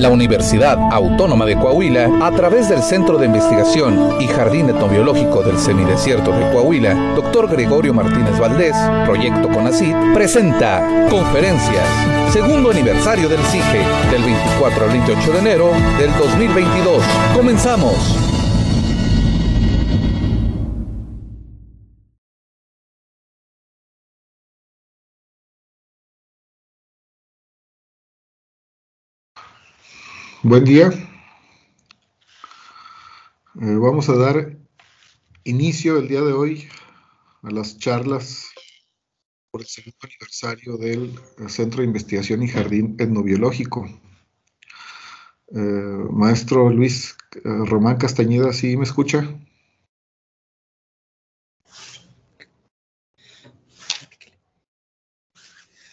La Universidad Autónoma de Coahuila, a través del Centro de Investigación y Jardín Etnobiológico del Semidesierto de Coahuila, Dr. Gregorio Martínez Valdés, Proyecto CONACYT, presenta Conferencias, segundo aniversario del CIGE, del 24 al 28 de enero del 2022. ¡Comenzamos! Buen día. Vamos a dar inicio el día de hoy a las charlas por el segundo aniversario del Centro de Investigación y Jardín Etnobiológico. Maestro Luis Román Castañeda, ¿sí me escucha?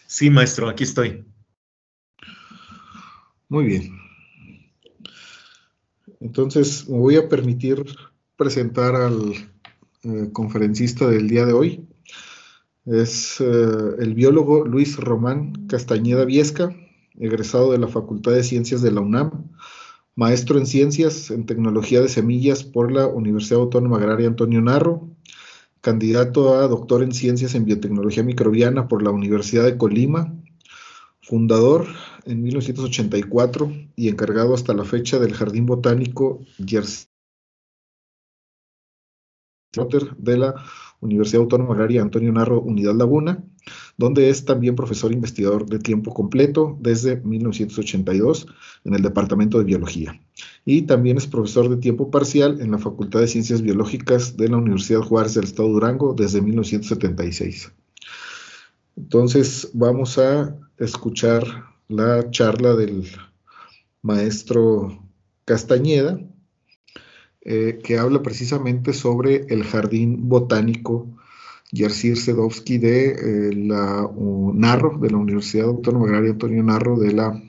Sí, maestro, aquí estoy. Muy bien. Entonces, me voy a permitir presentar al conferencista del día de hoy. Es el biólogo Luis Román Castañeda Viesca, egresado de la Facultad de Ciencias de la UNAM, maestro en Ciencias en Tecnología de Semillas por la Universidad Autónoma Agraria Antonio Narro, candidato a doctor en Ciencias en Biotecnología Microbiana por la Universidad de Colima, fundador en 1984 y encargado hasta la fecha del Jardín Botánico Yersier de la Universidad Autónoma Agraria Antonio Narro, Unidad Laguna, donde es también profesor investigador de tiempo completo desde 1982 en el Departamento de Biología. Y también es profesor de tiempo parcial en la Facultad de Ciencias Biológicas de la Universidad Juárez del Estado de Durango desde 1976. Entonces vamos a escuchar la charla del maestro Castañeda, que habla precisamente sobre el Jardín Botánico Yersier Sedovsky de la Narro, de la Universidad Autónoma Agraria Antonio Narro, de la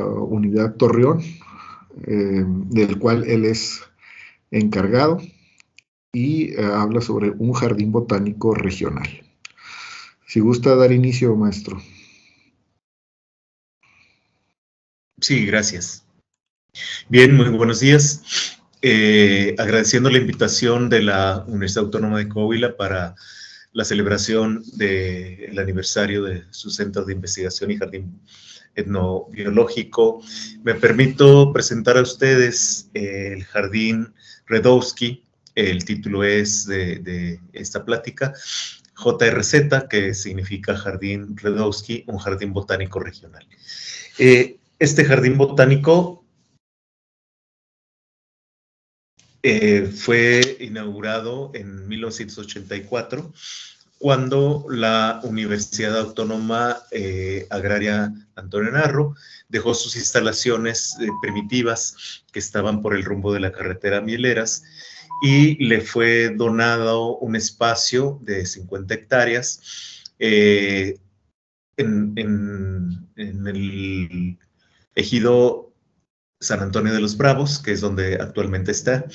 Unidad Torreón, del cual él es encargado, y habla sobre un jardín botánico regional. Si gusta dar inicio, maestro. Sí, gracias. Bien, muy buenos días. Agradeciendo la invitación de la Universidad Autónoma de Coahuila para la celebración del aniversario de su Centro de Investigación y Jardín Etnobiológico, me permito presentar a ustedes el Jardín Redowski. El título es de esta plática, JRZ, que significa Jardín Redowski, un jardín botánico regional. Este jardín botánico fue inaugurado en 1984, cuando la Universidad Autónoma Agraria Antonio Narro dejó sus instalaciones primitivas que estaban por el rumbo de la carretera Mieleras y le fue donado un espacio de 50 hectáreas en el ejido San Antonio de los Bravos, que es donde actualmente está,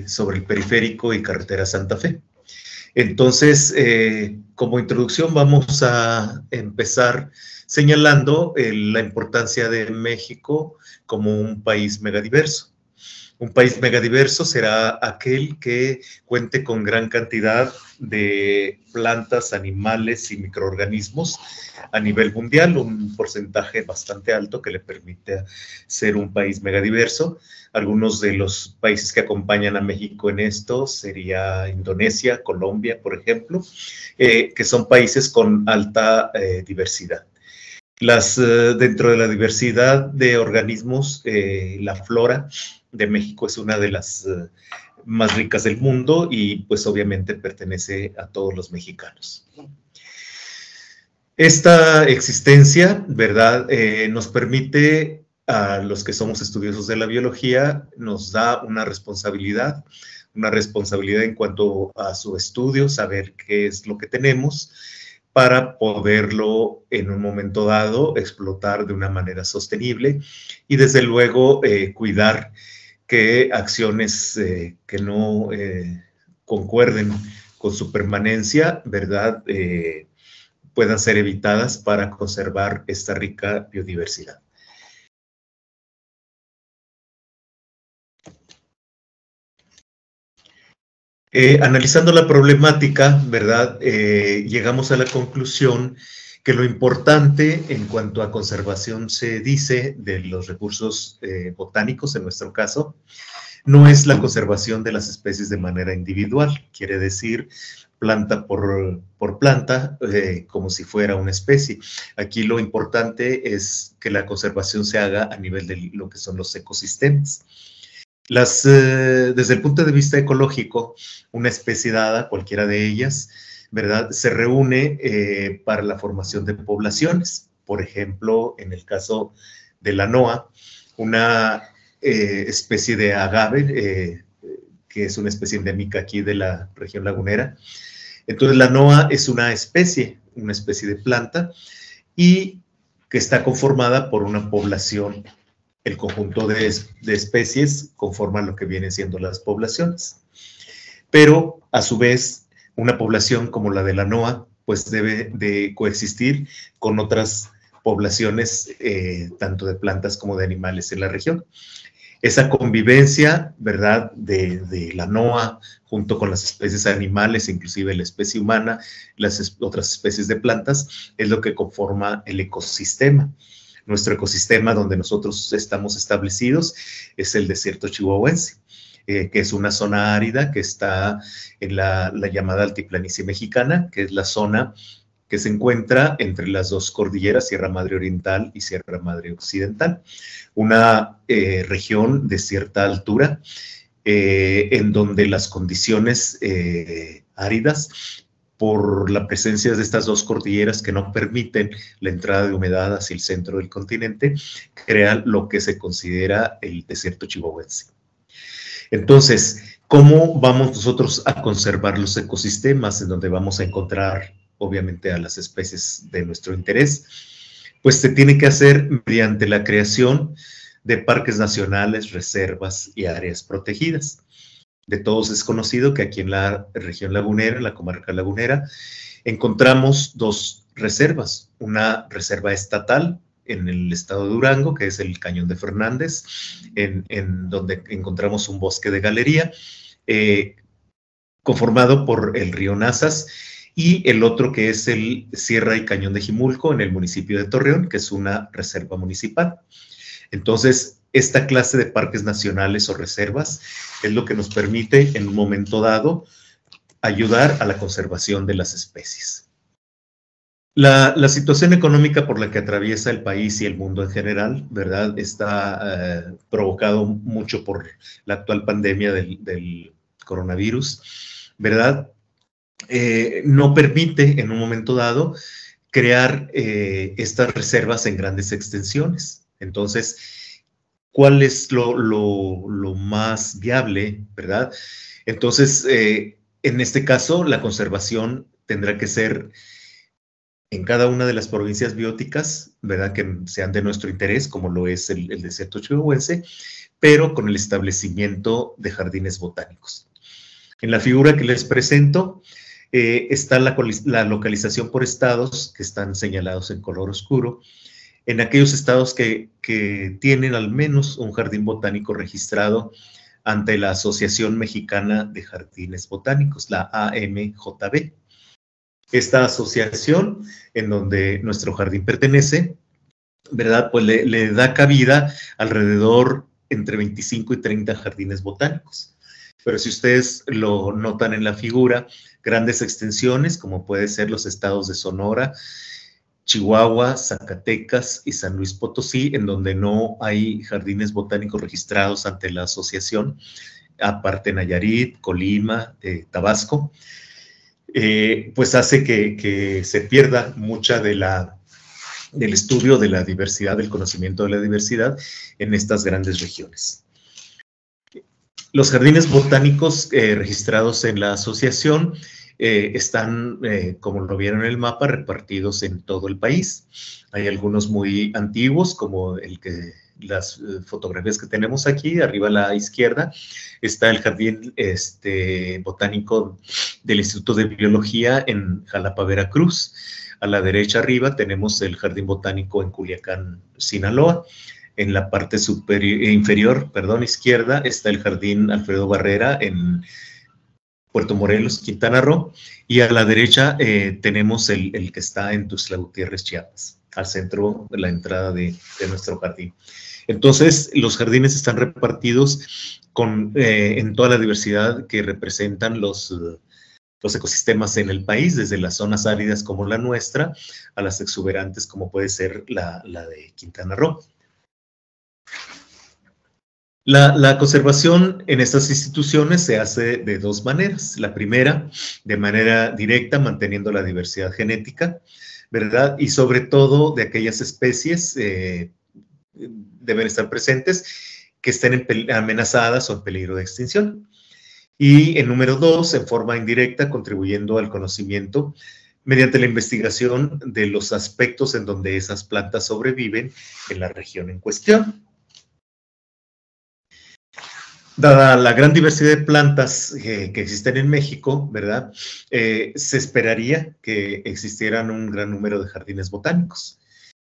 sobre el periférico y carretera Santa Fe. Entonces, como introducción, vamos a empezar señalando la importancia de México como un país megadiverso. Un país megadiverso será aquel que cuente con gran cantidad de plantas, animales y microorganismos a nivel mundial, un porcentaje bastante alto que le permite ser un país megadiverso. Algunos de los países que acompañan a México en esto sería Indonesia, Colombia, por ejemplo, que son países con alta diversidad. Dentro de la diversidad de organismos, la flora de México es una de las más ricas del mundo y pues obviamente pertenece a todos los mexicanos. Esta existencia, ¿verdad?, nos permite a los que somos estudiosos de la biología, nos da una responsabilidad en cuanto a su estudio, saber qué es lo que tenemos, para poderlo en un momento dado explotar de una manera sostenible y desde luego cuidar que acciones que no concuerden con su permanencia, ¿verdad?, puedan ser evitadas para conservar esta rica biodiversidad. Analizando la problemática, ¿verdad? Llegamos a la conclusión que lo importante en cuanto a conservación se dice de los recursos botánicos, en nuestro caso, no es la conservación de las especies de manera individual, quiere decir planta por planta, como si fuera una especie. Aquí lo importante es que la conservación se haga a nivel de lo que son los ecosistemas. Desde el punto de vista ecológico, una especie dada, cualquiera de ellas, ¿verdad?, se reúne para la formación de poblaciones. Por ejemplo, en el caso de la NOA, una especie de agave, que es una especie endémica aquí de la región lagunera. Entonces, la NOA es una especie de planta, y que está conformada por una población. El conjunto de especies conforman lo que vienen siendo las poblaciones. Pero, a su vez, una población como la de la NOA, pues debe de coexistir con otras poblaciones, tanto de plantas como de animales en la región. Esa convivencia, ¿verdad?, de la NOA junto con las especies animales, inclusive la especie humana, las otras especies de plantas, es lo que conforma el ecosistema. Nuestro ecosistema donde nosotros estamos establecidos es el desierto chihuahuense, que es una zona árida que está en la llamada altiplanicie mexicana, que es la zona que se encuentra entre las dos cordilleras, Sierra Madre Oriental y Sierra Madre Occidental. Una región de cierta altura, en donde las condiciones áridas, por la presencia de estas dos cordilleras que no permiten la entrada de humedad hacia el centro del continente, crean lo que se considera el desierto chihuahuense. Entonces, ¿cómo vamos nosotros a conservar los ecosistemas en donde vamos a encontrar, obviamente, a las especies de nuestro interés? Pues se tiene que hacer mediante la creación de parques nacionales, reservas y áreas protegidas. De todos es conocido que aquí en la región lagunera, en la comarca lagunera, encontramos dos reservas. Una reserva estatal en el estado de Durango, que es el Cañón de Fernández, en donde encontramos un bosque de galería, conformado por el río Nazas, y el otro que es el Sierra y Cañón de Jimulco, en el municipio de Torreón, que es una reserva municipal. Entonces, esta clase de parques nacionales o reservas es lo que nos permite, en un momento dado, ayudar a la conservación de las especies. La situación económica por la que atraviesa el país y el mundo en general, ¿verdad?, está provocado mucho por la actual pandemia del coronavirus, ¿verdad? No permite, en un momento dado, crear estas reservas en grandes extensiones. Entonces, ¿cuál es lo más viable, verdad? Entonces, en este caso, la conservación tendrá que ser en cada una de las provincias bióticas, ¿verdad?, que sean de nuestro interés, como lo es el desierto chihuahuense, pero con el establecimiento de jardines botánicos. En la figura que les presento está la localización por estados, que están señalados en color oscuro. En aquellos estados que tienen al menos un jardín botánico registrado ante la Asociación Mexicana de Jardines Botánicos, la AMJB. Esta asociación, en donde nuestro jardín pertenece, ¿verdad?, pues le da cabida alrededor entre 25 y 30 jardines botánicos. Pero si ustedes lo notan en la figura, grandes extensiones, como puede ser los estados de Sonora, Chihuahua, Zacatecas y San Luis Potosí, en donde no hay jardines botánicos registrados ante la asociación, aparte Nayarit, Colima, Tabasco, pues hace que se pierda mucha del estudio de la diversidad, del conocimiento de la diversidad en estas grandes regiones. Los jardines botánicos registrados en la asociación están, como lo vieron en el mapa, repartidos en todo el país. Hay algunos muy antiguos, como las fotografías que tenemos aquí. Arriba a la izquierda está el jardín botánico del Instituto de Biología en Jalapa, Veracruz. A la derecha arriba tenemos el Jardín Botánico en Culiacán, Sinaloa. En la parte inferior, izquierda, está el Jardín Alfredo Barrera en Puerto Morelos, Quintana Roo. Y a la derecha tenemos el que está en Tuxtla Gutiérrez, Chiapas, al centro de la entrada de nuestro jardín. Entonces, los jardines están repartidos en toda la diversidad que representan los ecosistemas en el país, desde las zonas áridas como la nuestra, a las exuberantes como puede ser la de Quintana Roo. La conservación en estas instituciones se hace de dos maneras. La primera, de manera directa, manteniendo la diversidad genética, ¿verdad? Y sobre todo de aquellas especies deben estar presentes que estén amenazadas o en peligro de extinción. Y en número dos, en forma indirecta, contribuyendo al conocimiento mediante la investigación de los aspectos en donde esas plantas sobreviven en la región en cuestión. Dada la gran diversidad de plantas que existen en México, ¿verdad? Se esperaría que existieran un gran número de jardines botánicos.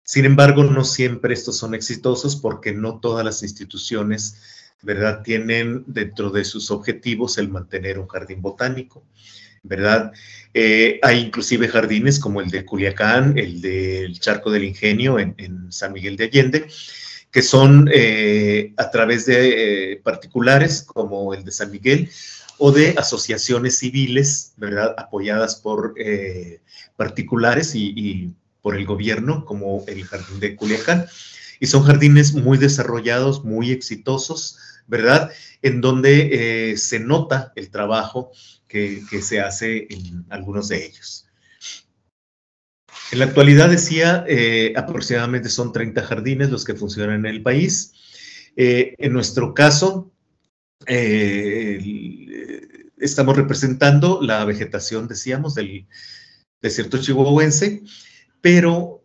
Sin embargo, no siempre estos son exitosos porque no todas las instituciones, ¿verdad?, tienen dentro de sus objetivos el mantener un jardín botánico, ¿verdad? Hay inclusive jardines como el de Culiacán, el del Charco del Ingenio en San Miguel de Allende, que son a través de particulares como el de San Miguel o de asociaciones civiles, ¿verdad?, apoyadas por particulares y por el gobierno, como el Jardín de Culiacán. Y son jardines muy desarrollados, muy exitosos, ¿verdad?, en donde se nota el trabajo que se hace en algunos de ellos. En la actualidad, decía, aproximadamente son 30 jardines los que funcionan en el país. En nuestro caso, estamos representando la vegetación, decíamos, del desierto chihuahuense, pero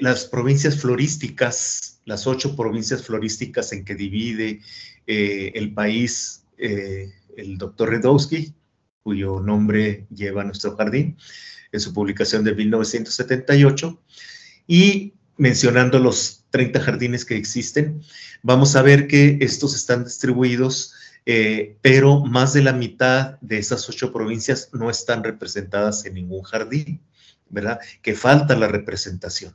las provincias florísticas, las 8 provincias florísticas en que divide el país el doctor Redowski, cuyo nombre lleva nuestro jardín, en su publicación de 1978, y mencionando los 30 jardines que existen, vamos a ver que estos están distribuidos, pero más de la mitad de esas 8 provincias no están representadas en ningún jardín, ¿verdad? Que falta la representación,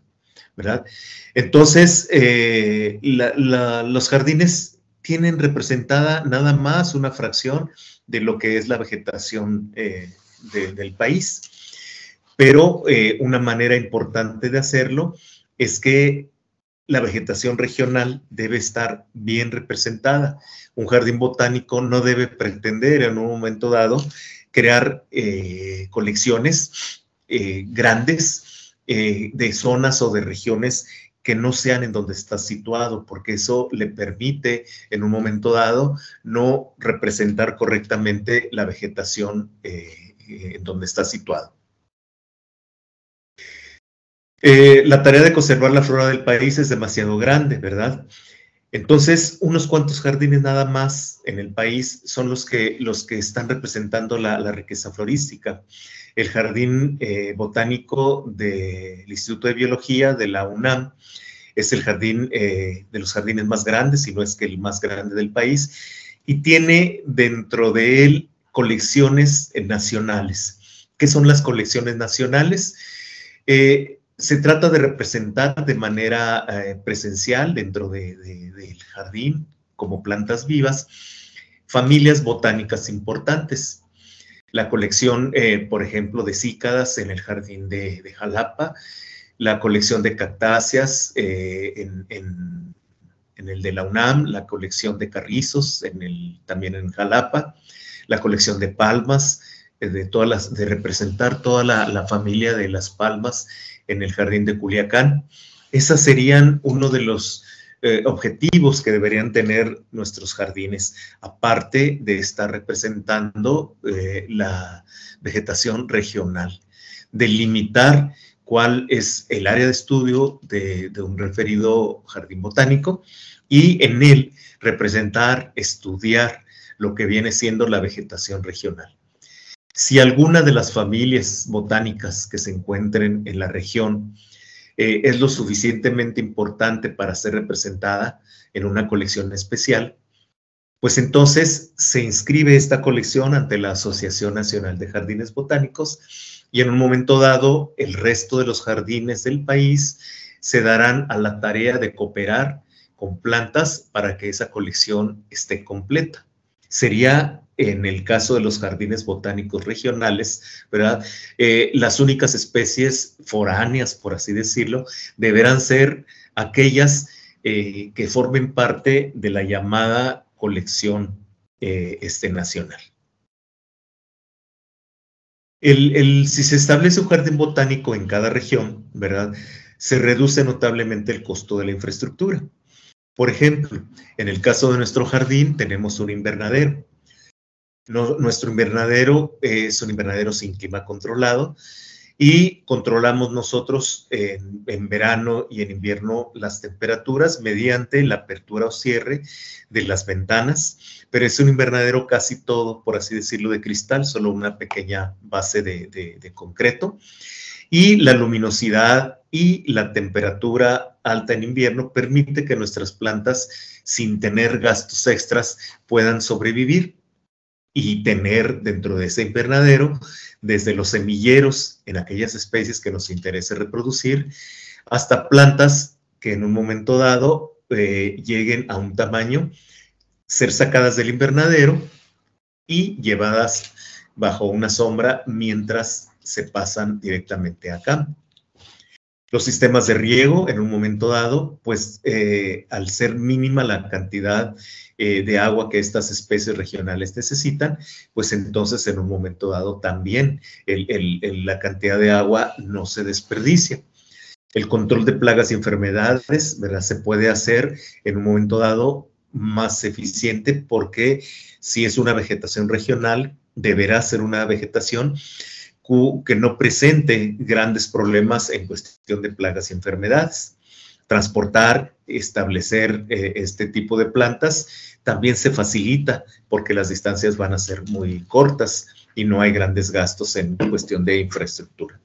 ¿verdad? Entonces, los jardines tienen representada nada más una fracción de lo que es la vegetación del país. Pero una manera importante de hacerlo es que la vegetación regional debe estar bien representada. Un jardín botánico no debe pretender en un momento dado crear colecciones grandes de zonas o de regiones que no sean en donde está situado, porque eso le permite en un momento dado no representar correctamente la vegetación en donde está situado. La tarea de conservar la flora del país es demasiado grande, ¿verdad? Entonces, unos cuantos jardines nada más en el país son los que están representando la riqueza florística. El Jardín Botánico del Instituto de Biología de la UNAM es el jardín de los jardines más grandes, si no es que el más grande del país, y tiene dentro de él colecciones nacionales. ¿Qué son las colecciones nacionales? Se trata de representar de manera presencial dentro del jardín, como plantas vivas, familias botánicas importantes. La colección, por ejemplo, de cícadas en el jardín de Jalapa, la colección de cactáceas en el de la UNAM, la colección de carrizos también en Jalapa, la colección de palmas, de representar toda la familia de las palmas en el jardín de Culiacán. Esas serían uno de los objetivos que deberían tener nuestros jardines, aparte de estar representando la vegetación regional, delimitar cuál es el área de estudio de un referido jardín botánico y en él representar, estudiar lo que viene siendo la vegetación regional. Si alguna de las familias botánicas que se encuentren en la región es lo suficientemente importante para ser representada en una colección especial, pues entonces se inscribe esta colección ante la Asociación Nacional de Jardines Botánicos y en un momento dado el resto de los jardines del país se darán a la tarea de cooperar con plantas para que esa colección esté completa. Sería, en el caso de los jardines botánicos regionales, ¿verdad? Las únicas especies foráneas, por así decirlo, deberán ser aquellas que formen parte de la llamada colección nacional. Si se establece un jardín botánico en cada región, ¿verdad?, se reduce notablemente el costo de la infraestructura. Por ejemplo, en el caso de nuestro jardín tenemos un invernadero. Nuestro invernadero es un invernadero sin clima controlado y controlamos nosotros en verano y en invierno las temperaturas mediante la apertura o cierre de las ventanas, pero es un invernadero casi todo, por así decirlo, de cristal, solo una pequeña base de concreto. Y la luminosidad y la temperatura alta en invierno permite que nuestras plantas, sin tener gastos extras, puedan sobrevivir y tener dentro de ese invernadero, desde los semilleros en aquellas especies que nos interese reproducir, hasta plantas que en un momento dado lleguen a un tamaño, ser sacadas del invernadero y llevadas bajo una sombra mientras se pasan directamente a campo. Los sistemas de riego, en un momento dado, pues al ser mínima la cantidad de agua que estas especies regionales necesitan, pues entonces en un momento dado también la cantidad de agua no se desperdicia. El control de plagas y enfermedades, ¿verdad?, se puede hacer en un momento dado más eficiente porque si es una vegetación regional, deberá ser una vegetación que no presente grandes problemas en cuestión de plagas y enfermedades. Transportar, establecer este tipo de plantas también se facilita porque las distancias van a ser muy cortas y no hay grandes gastos en cuestión de infraestructura.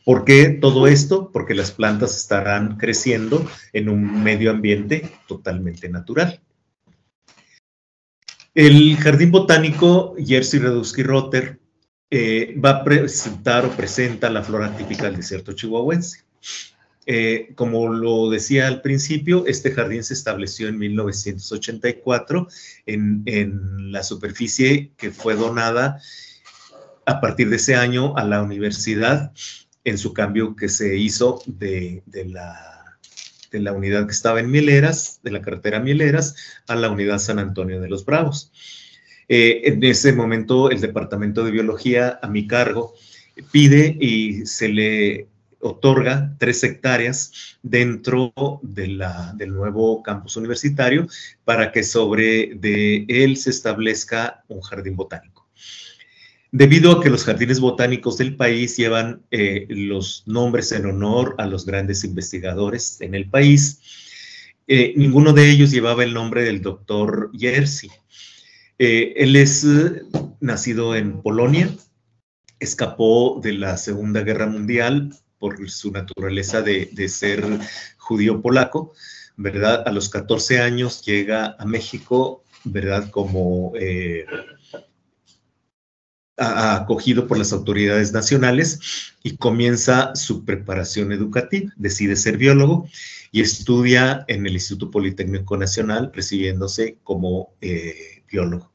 ¿Por qué todo esto? Porque las plantas estarán creciendo en un medio ambiente totalmente natural. El Jardín Botánico Jerzy Radulski-Rotter va a presentar o presenta la flora típica del desierto chihuahuense. Como lo decía al principio, este jardín se estableció en 1984 en la superficie que fue donada a partir de ese año a la universidad en su cambio que se hizo de la unidad que estaba en Mieleras, de la carretera Mieleras, a la unidad San Antonio de los Bravos. En ese momento el Departamento de Biología a mi cargo pide y se le otorga 3 hectáreas dentro del nuevo campus universitario para que sobre de él se establezca un jardín botánico. Debido a que los jardines botánicos del país llevan los nombres en honor a los grandes investigadores en el país, ninguno de ellos llevaba el nombre del doctor Jerzy. Él es nacido en Polonia, escapó de la Segunda Guerra Mundial por su naturaleza de ser judío polaco, ¿verdad? A los 14 años llega a México, ¿verdad?, como acogido por las autoridades nacionales y comienza su preparación educativa. Decide ser biólogo y estudia en el Instituto Politécnico Nacional, recibiéndose como biólogo.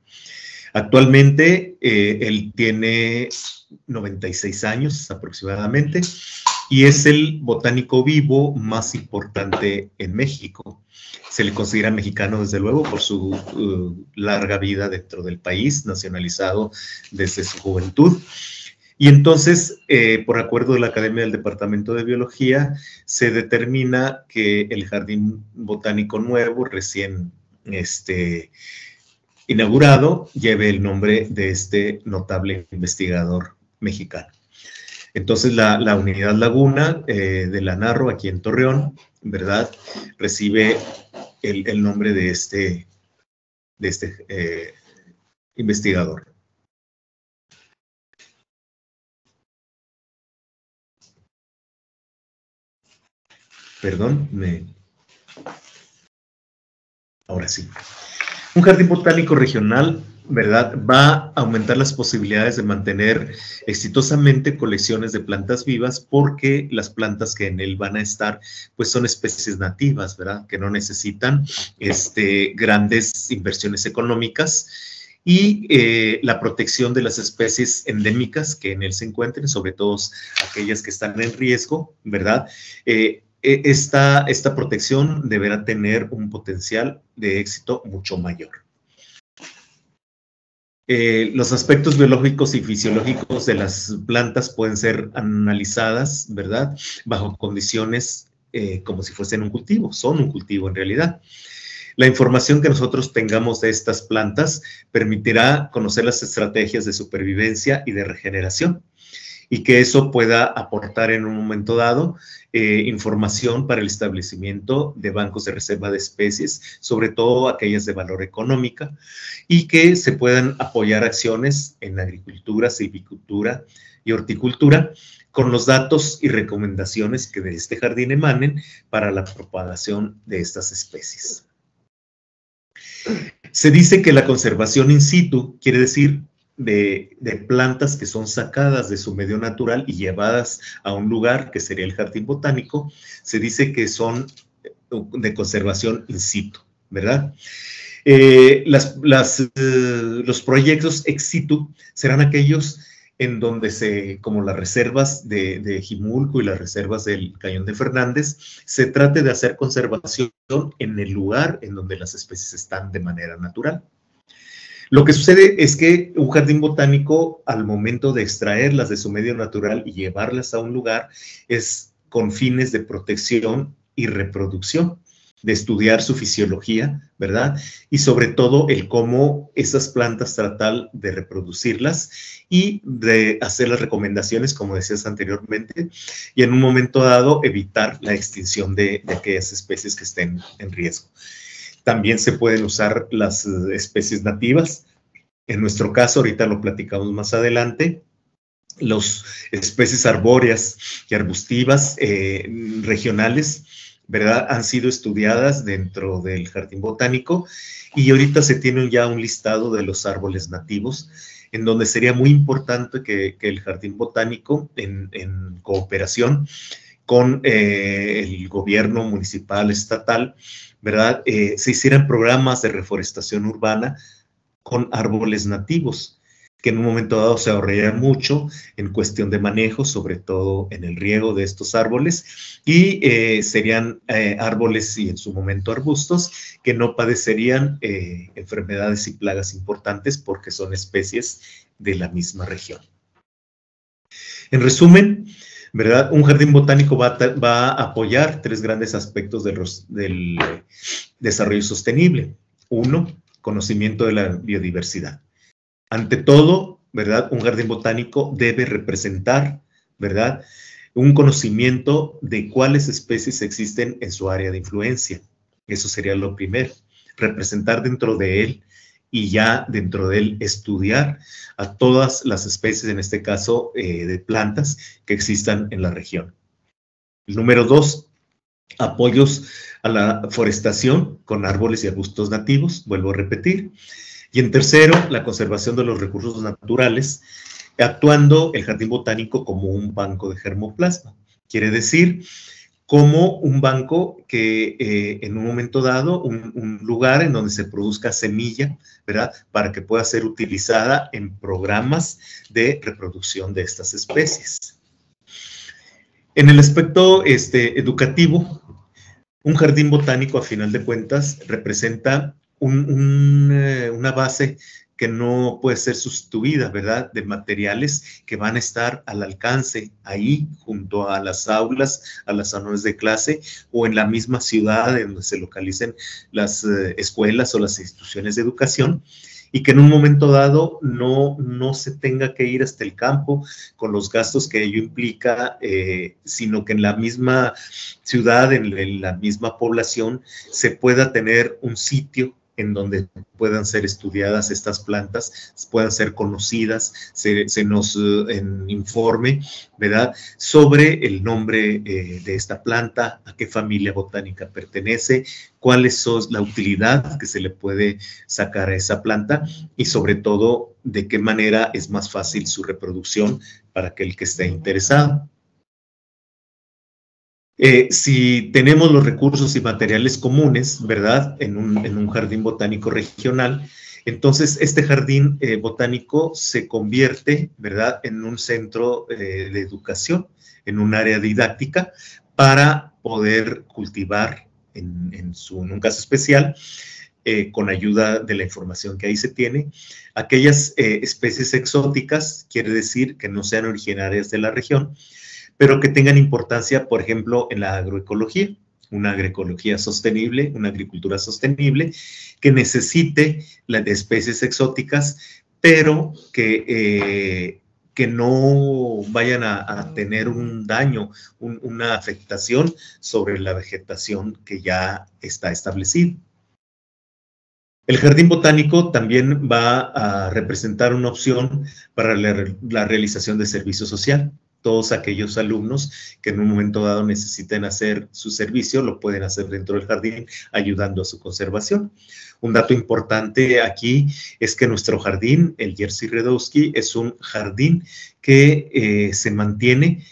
Actualmente él tiene 96 años aproximadamente y es el botánico vivo más importante en México. Se le considera mexicano, desde luego, por su larga vida dentro del país, nacionalizado desde su juventud. Y entonces, por acuerdo de la Academia del Departamento de Biología, se determina que el Jardín Botánico nuevo, recién inaugurado, lleve el nombre de este notable investigador mexicano. Entonces, la Unidad Laguna de la Narro, aquí en Torreón, ¿verdad?, recibe el nombre de este investigador. Perdón, ahora sí. Un jardín botánico regional, ¿verdad?, va a aumentar las posibilidades de mantener exitosamente colecciones de plantas vivas, porque las plantas que en él van a estar, pues son especies nativas, ¿verdad?, que no necesitan grandes inversiones económicas, y la protección de las especies endémicas que en él se encuentren, sobre todo aquellas que están en riesgo, ¿verdad? Esta protección deberá tener un potencial de éxito mucho mayor. Los aspectos biológicos y fisiológicos de las plantas pueden ser analizadas, ¿verdad?, bajo condiciones como si fuesen un cultivo, son un cultivo en realidad. La información que nosotros tengamos de estas plantas permitirá conocer las estrategias de supervivencia y de regeneración, y que eso pueda aportar en un momento dado información para el establecimiento de bancos de reserva de especies, sobre todo aquellas de valor económica, y que se puedan apoyar acciones en agricultura, silvicultura y horticultura, con los datos y recomendaciones que de este jardín emanen para la propagación de estas especies. Se dice que la conservación in situ quiere decir de plantas que son sacadas de su medio natural y llevadas a un lugar que sería el jardín botánico. Se dice que son de conservación in situ, ¿verdad? Los proyectos ex situ serán aquellos en donde como las reservas de Jimulco y las reservas del Cañón de Fernández, se trate de hacer conservación en el lugar en donde las especies están de manera natural. Lo que sucede es que un jardín botánico, al momento de extraerlas de su medio natural y llevarlas a un lugar, es con fines de protección y reproducción, de estudiar su fisiología, ¿verdad? Y sobre todo el cómo esas plantas tratar de reproducirlas y de hacer las recomendaciones, como decías anteriormente, y en un momento dado evitar la extinción de aquellas especies que estén en riesgo. También se pueden usar las especies nativas. En nuestro caso, ahorita lo platicamos más adelante, las especies arbóreas y arbustivas regionales, ¿verdad?, han sido estudiadas dentro del jardín botánico, y ahorita se tiene ya un listado de los árboles nativos, en donde sería muy importante que el jardín botánico, en cooperación con el gobierno municipal, estatal, ¿verdad?, se hicieran programas de reforestación urbana con árboles nativos, que en un momento dado se ahorraría mucho en cuestión de manejo, sobre todo en el riego de estos árboles, y serían árboles y en su momento arbustos que no padecerían enfermedades y plagas importantes, porque son especies de la misma región. En resumen, ¿verdad?, un jardín botánico va a apoyar tres grandes aspectos del desarrollo sostenible. Uno, conocimiento de la biodiversidad. Ante todo, ¿verdad?, un jardín botánico debe representar, ¿verdad?, un conocimiento de cuáles especies existen en su área de influencia. Eso sería lo primero, representar dentro de él, y ya dentro de él estudiar a todas las especies, en este caso de plantas, que existan en la región. El número 2, apoyos a la forestación con árboles y arbustos nativos, vuelvo a repetir. Y en tercero, la conservación de los recursos naturales, actuando el jardín botánico como un banco de germoplasma. Quiere decir, como un banco que en un momento dado, un lugar en donde se produzca semilla, ¿verdad?, para que pueda ser utilizada en programas de reproducción de estas especies. En el aspecto educativo, un jardín botánico, a final de cuentas, representa una base que no puede ser sustituida, ¿verdad?, de materiales que van a estar al alcance ahí, junto a las aulas, a los salones de clase, o en la misma ciudad en donde se localicen las escuelas o las instituciones de educación, y que en un momento dado no se tenga que ir hasta el campo con los gastos que ello implica, sino que en la misma ciudad, en la misma población, se pueda tener un sitio, en donde puedan ser estudiadas estas plantas, puedan ser conocidas, se nos informe, ¿verdad?, sobre el nombre de esta planta, a qué familia botánica pertenece, cuál es la utilidad que se le puede sacar a esa planta y sobre todo de qué manera es más fácil su reproducción para aquel que esté interesado. Si tenemos los recursos y materiales comunes, ¿verdad?, en un jardín botánico regional, entonces este jardín botánico se convierte, ¿verdad?, en un centro de educación, en un área didáctica para poder cultivar, en un caso especial, con ayuda de la información que ahí se tiene, aquellas especies exóticas, quiere decir que no sean originarias de la región, pero que tengan importancia, por ejemplo, en la agroecología, una agroecología sostenible, una agricultura sostenible, que necesite las especies exóticas, pero que no vayan a tener un daño, una afectación sobre la vegetación que ya está establecida. El jardín botánico también va a representar una opción para la realización de servicio social. Todos aquellos alumnos que en un momento dado necesiten hacer su servicio, lo pueden hacer dentro del jardín, ayudando a su conservación. Un dato importante aquí es que nuestro jardín, el Jerzy Redowski, es un jardín que se mantiene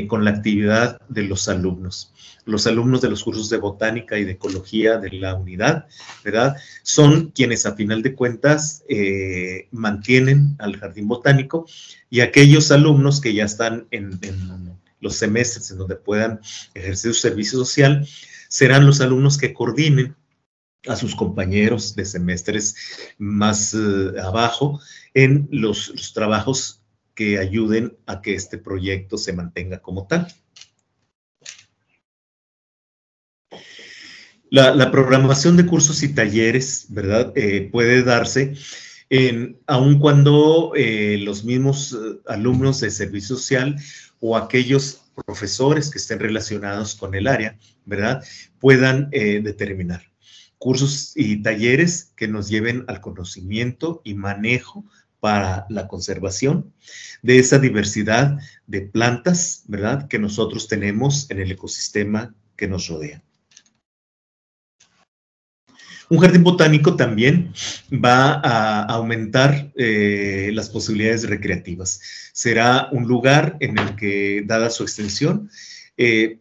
con la actividad de los alumnos. Los alumnos de los cursos de botánica y de ecología de la unidad, ¿verdad?, son quienes a final de cuentas mantienen al jardín botánico, y aquellos alumnos que ya están en los semestres en donde puedan ejercer su servicio social, serán los alumnos que coordinen a sus compañeros de semestres más abajo en los trabajos que ayuden a que este proyecto se mantenga como tal. La programación de cursos y talleres, ¿verdad?, puede darse aun cuando los mismos alumnos de servicio social o aquellos profesores que estén relacionados con el área, ¿verdad?, puedan determinar cursos y talleres que nos lleven al conocimiento y manejo para la conservación de esa diversidad de plantas, ¿verdad?, que nosotros tenemos en el ecosistema que nos rodea. Un jardín botánico también va a aumentar las posibilidades recreativas. Será un lugar en el que, dada su extensión,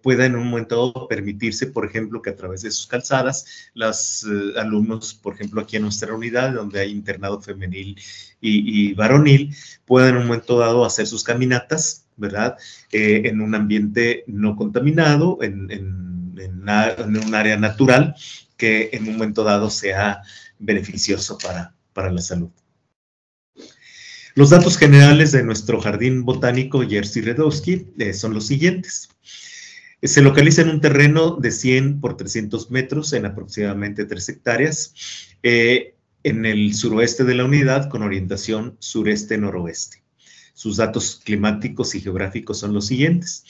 pueda en un momento dado permitirse, por ejemplo, que a través de sus calzadas, los alumnos, por ejemplo, aquí en nuestra unidad, donde hay internado femenil y varonil, puedan en un momento dado hacer sus caminatas, ¿verdad?, en un ambiente no contaminado, en un área natural, que en un momento dado sea beneficioso para la salud. Los datos generales de nuestro jardín botánico Jerzy Redowski son los siguientes. Se localiza en un terreno de 100 por 300 metros en aproximadamente 3 hectáreas en el suroeste de la unidad con orientación sureste-noroeste. Sus datos climáticos y geográficos son los siguientes.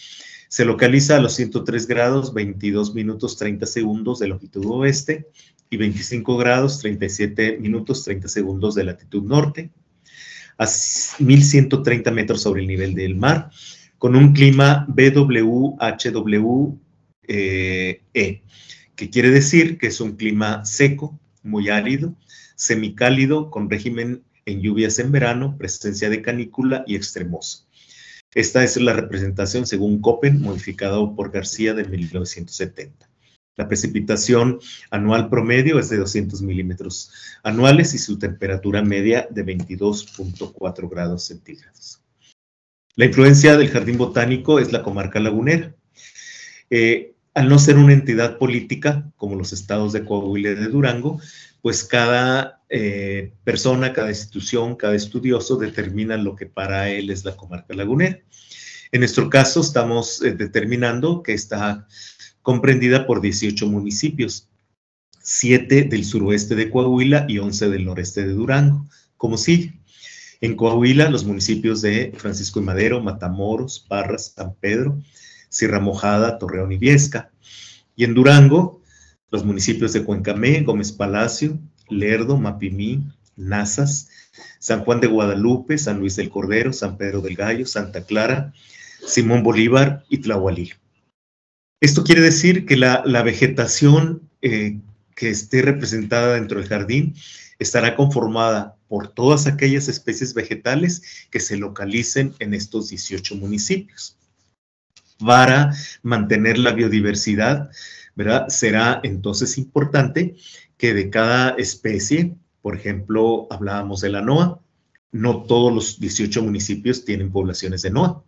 Se localiza a los 103 grados, 22 minutos, 30 segundos de longitud oeste y 25 grados, 37 minutos, 30 segundos de latitud norte, a 1130 metros sobre el nivel del mar, con un clima BWHWE, que quiere decir que es un clima seco, muy árido, semicálido, con régimen en lluvias en verano, presencia de canícula y extremoso. Esta es la representación según Köppen, modificado por García de 1970. La precipitación anual promedio es de 200 milímetros anuales y su temperatura media de 22.4 grados centígrados. La influencia del jardín botánico es la comarca lagunera. Al no ser una entidad política, como los estados de Coahuila y de Durango, pues cada persona, cada institución, cada estudioso determina lo que para él es la comarca lagunera. En nuestro caso estamos determinando que está comprendida por 18 municipios, 7 del suroeste de Coahuila y 11 del noreste de Durango, como sigue. En Coahuila, los municipios de Francisco y Madero, Matamoros, Parras, San Pedro, Sierra Mojada, Torreón y Viesca. Y en Durango, los municipios de Cuencamé, Gómez Palacio, Lerdo, Mapimí, Nazas, San Juan de Guadalupe, San Luis del Cordero, San Pedro del Gallo, Santa Clara, Simón Bolívar y Tlahualilo. Esto quiere decir que la vegetación que esté representada dentro del jardín estará conformada por todas aquellas especies vegetales que se localicen en estos 18 municipios. Para mantener la biodiversidad, ¿verdad? Será entonces importante que de cada especie, por ejemplo, hablábamos de la NOA, no todos los 18 municipios tienen poblaciones de NOA,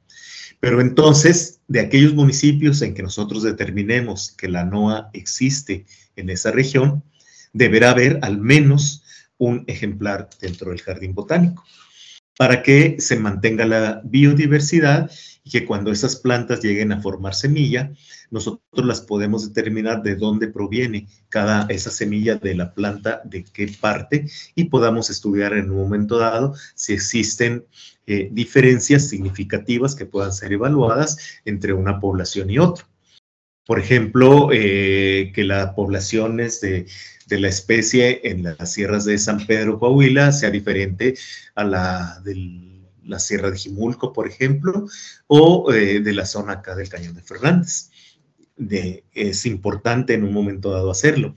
pero entonces de aquellos municipios en que nosotros determinemos que la NOA existe en esa región, deberá haber al menos un ejemplar dentro del jardín botánico, para que se mantenga la biodiversidad y que cuando esas plantas lleguen a formar semilla, nosotros las podemos determinar de dónde proviene esa semilla de la planta, de qué parte, y podamos estudiar en un momento dado si existen diferencias significativas que puedan ser evaluadas entre una población y otra. Por ejemplo, que las poblaciones de la especie en las sierras de San Pedro, Coahuila, sea diferente a la de la sierra de Jimulco, por ejemplo, o de la zona acá del Cañón de Fernández. Es importante en un momento dado hacerlo.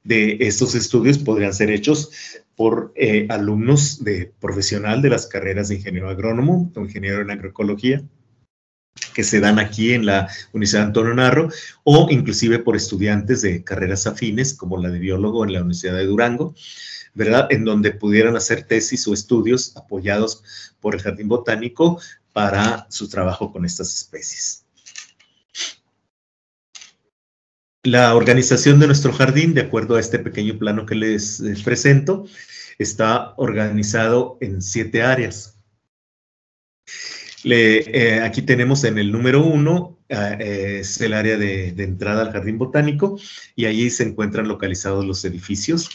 De estos estudios podrían ser hechos por alumnos profesional de las carreras de ingeniero agrónomo o ingeniero en agroecología, que se dan aquí en la Universidad Antonio Narro, o inclusive por estudiantes de carreras afines, como la de biólogo en la Universidad de Durango, ¿verdad? En donde pudieran hacer tesis o estudios apoyados por el Jardín Botánico para su trabajo con estas especies. La organización de nuestro jardín, de acuerdo a este pequeño plano que les presento, está organizado en 7 áreas. Aquí tenemos en el número 1, es el área de entrada al jardín botánico, y allí se encuentran localizados los edificios,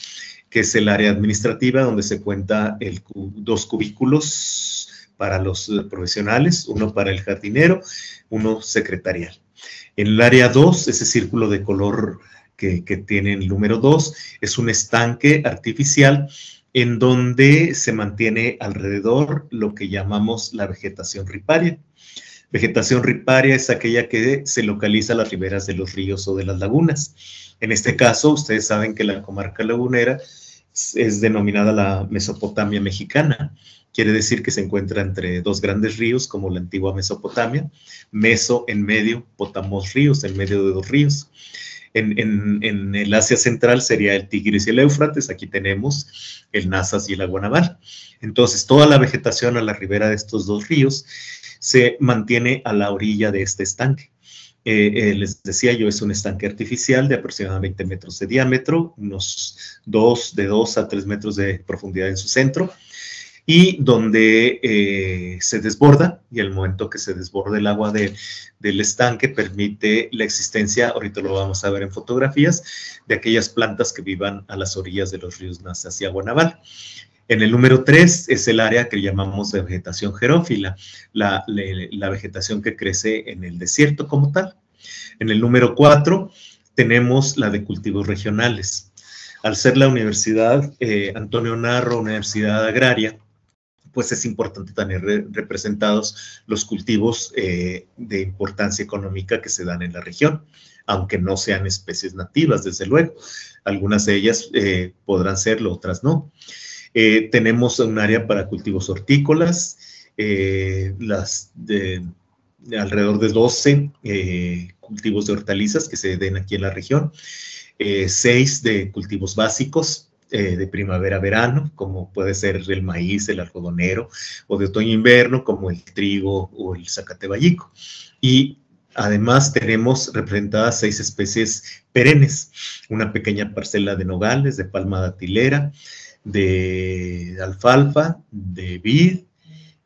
que es el área administrativa, donde se cuenta 2 cubículos para los profesionales, uno para el jardinero, uno secretarial. En el área 2, ese círculo de color que tiene el número 2, es un estanque artificial en donde se mantiene alrededor lo que llamamos la vegetación riparia. Vegetación riparia es aquella que se localiza a las riberas de los ríos o de las lagunas. En este caso, ustedes saben que la comarca lagunera es denominada la Mesopotamia mexicana. Quiere decir que se encuentra entre 2 grandes ríos, como la antigua Mesopotamia, Meso en medio, Potamos ríos, en medio de 2 ríos. En el Asia Central sería el Tigris y el Éufrates, aquí tenemos el Nazas y el Aguanaval. Entonces, toda la vegetación a la ribera de estos 2 ríos se mantiene a la orilla de este estanque. Les decía yo, es un estanque artificial de aproximadamente 20 metros de diámetro, unos de 2 a 3 metros de profundidad en su centro, y donde se desborda, y al momento que se desborda el agua del estanque permite la existencia, ahorita lo vamos a ver en fotografías, de aquellas plantas que vivan a las orillas de los ríos Nazas y Aguanaval. En el número 3 es el área que llamamos de vegetación xerófila, la vegetación que crece en el desierto como tal. En el número 4 tenemos la de cultivos regionales. Al ser la Universidad Antonio Narro, Universidad Agraria, pues es importante tener representados los cultivos de importancia económica que se dan en la región, aunque no sean especies nativas, desde luego. Algunas de ellas podrán serlo, otras no. Tenemos un área para cultivos hortícolas, alrededor de 12 cultivos de hortalizas que se den aquí en la región, 6 de cultivos básicos, de primavera-verano, como puede ser el maíz, el algodonero, o de otoño-invierno, como el trigo o el zacateballico. Y además tenemos representadas 6 especies perennes, una pequeña parcela de nogales, de palma datilera, de alfalfa, de vid,